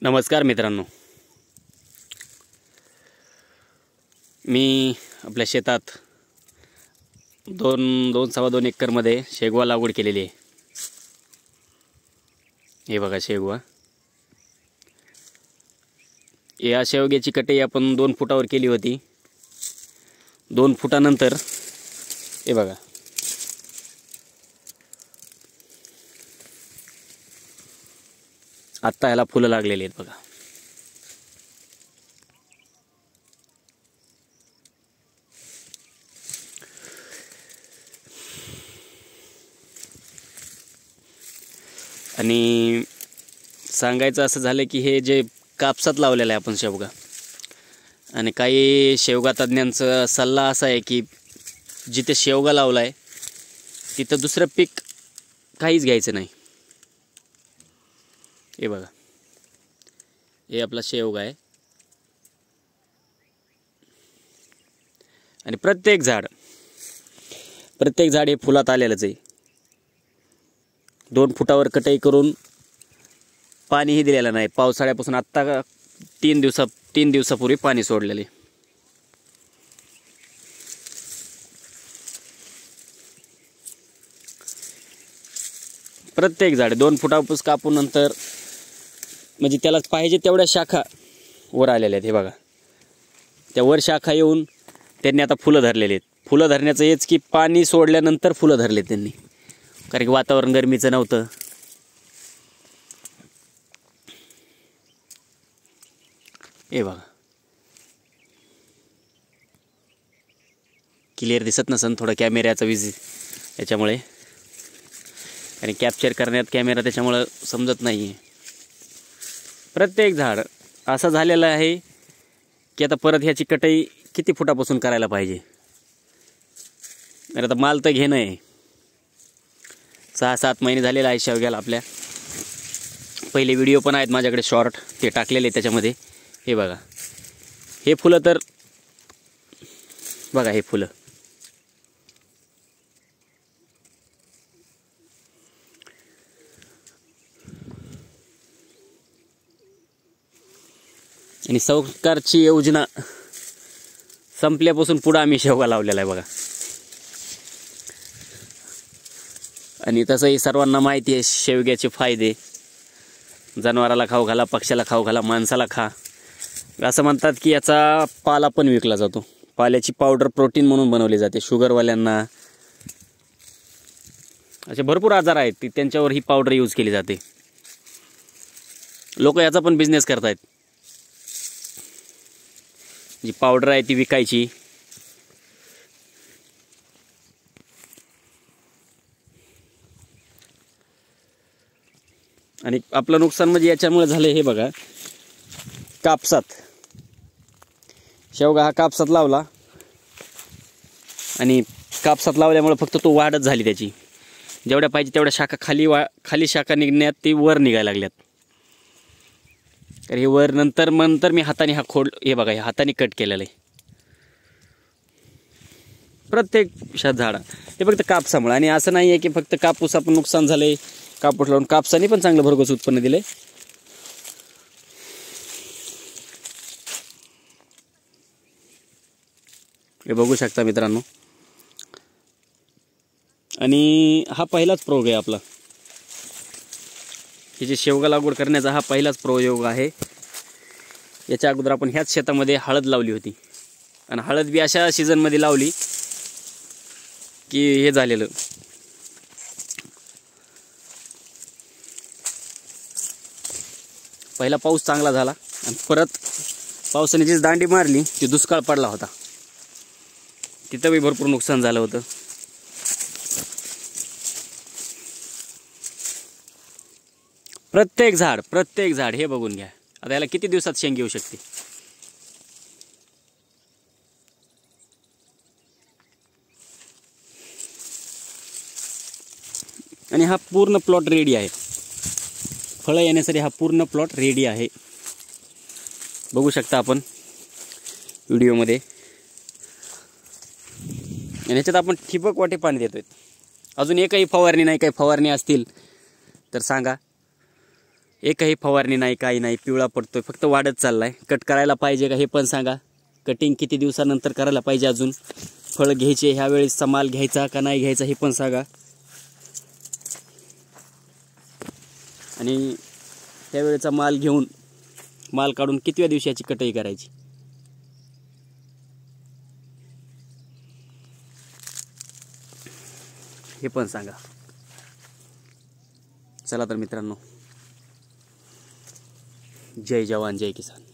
नमस्कार मित्रांनो, मी आपल्या शेतात सव्वा दोन एकरमध्ये शेगवा लागवड केलेली आहे। हे बघा शेगवा। या शेवग्याची कटई आपण 2 फुटावर केली होती। 2 फुटानंतर हे बघा आता ह्याला फुलं लागलेली आहेत बघा। आणि सांगायचं असं झालं की हे जे कापसात लावलेलं आहे आपण शेवगा, आणि काही शेवगा तज्ञांचा सल्ला असा आहे की जिथे शेवगा लावला आहे तिथं दुसरं पीक काहीच घ्यायचं नाही। हे बघा, हे आपला शेवगा आहे आणि प्रत्येक झाड हे फुलात आलेलंच आहे। 2 फुटावर कटई करून पाणीही दिलेलं नाही। पावसाळ्यापासून आत्ता 3 दिवसापूर्वी पाणी सोडलेले। प्रत्येक झाड 2 फुटापासून कापून नंतर म्हणजे त्याला पाहिजे तेवढ्या शाखा वर आलेल्या आहेत। हे बघा, त्या वर शाखा येऊन त्यांनी आता फुलं धरलेली आहेत। फुलं धरण्याचं हेच की पाणी सोडल्यानंतर फुलं धरलेत त्यांनी, कारण की वातावरण गरमीचं नव्हतं। हे बघा, क्लिअर दिसत नसन थोडं कॅमेऱ्याचा याच्यामुळे, आणि कॅप्चर करण्यात कॅमेरा त्याच्यामुळं समजत नाही आहे। प्रत्येक झाड असं झालेलं आहे की आता परत ह्याची कटई किती फुटापासून करायला पाहिजे। आता माल तर घेणं आहे। 6-7 महिने झालेले आहे शेवग्याला आपल्या। पहिले व्हिडिओ पण आहेत माझ्याकडे शॉर्ट, ते टाकलेले त्याच्यामध्ये। हे बघा, हे फुलं तर बघा, हे फुलं आणि सरकारची योजना संपल्यापासून पुढे आम्ही शेवगा लावलेला आहे बघा। आणि तसंही सर्वांना माहिती आहे शेवग्याचे फायदे। जनावराला खाऊ घाला, पक्ष्याला खाऊ घाला, माणसाला खा। असं म्हणतात की याचा पाला पण विकला जातो। पाल्याची पावडर प्रोटीन म्हणून बनवली जाते। शुगरवाल्यांना, असे भरपूर आजार आहेत त्यांच्यावर ही पावडर यूज केली जाते। लोक याचा पण बिझनेस करतायत। जी पावडर आहे ती विकायची। आणि आपलं नुकसान म्हणजे याच्यामुळे झाले। हे बघा, कापसात शेवगा हा कापसात लावला आणि कापसात लावल्यामुळे फक्त तो वाढच झाली त्याची। जेवढ्या पाहिजे तेवढ्या शाखा खाली शाखा निघण्यात ती वर निघायला लागल्यात। तर हे वर नंतर मी हाताने हा खोड, हे बघा, हे हाताने कट केलेलं आहे प्रत्येक झाडा। हे फक्त कापसामुळे। आणि असं नाही आहे की फक्त कापूस आपण नुकसान झालंय, कापूस लावून कापसाने पण चांगलं भरघोस उत्पन्न दिले। हे बघू शकता मित्रांनो। आणि हा पहिलाच प्रयोग आहे आपला। हे जे शेवगा लागवड करण्याचा हा पहिलाच प्रयोग आहे। याच्या अगोदर आपण ह्याच शेतामध्ये हळद लावली होती, आणि हळद बी अशा सीझनमध्ये लावली की हे झालेलं। पहिला पाऊस चांगला झाला आणि परत पावसाने जी दांडी मारली ती दुष्काळ पडला होता। तिथं बी भरपूर नुकसान झालं होतं। प्रत्येक झाड हे बघून घ्या। आता याला किती दिवसात शेंग येऊ शकते। आणि हा पूर्ण प्लॉट रेडी आहे। फळं येण्यासाठी हा पूर्ण प्लॉट रेडी आहे। बघू शकता आपण व्हिडिओमध्ये। आणि ह्याच्यात आपण ठिबक वाटे पाणी देतोय। अजून एकही फवारणी नाही, काही फवारणी असतील तर सांगा। एकही फवारणी नाही, काही नाही, पिवळा पडतोय, फक्त वाढत चाललाय. कट करायला पाहिजे का हे पण सांगा. कटिंग किती दिवसानंतर करायला पाहिजे, अजून फळ घ्यायचे ह्या वेळेसचा माल घ्यायचा का नाही घ्यायचा हे पण सांगा. आणि त्यावेळेचा माल घेऊन माल काढून कितव्या दिवसाची कटाई करायची हे पण सांगा. चला तर मित्रांनो, जय जवान जय किसान.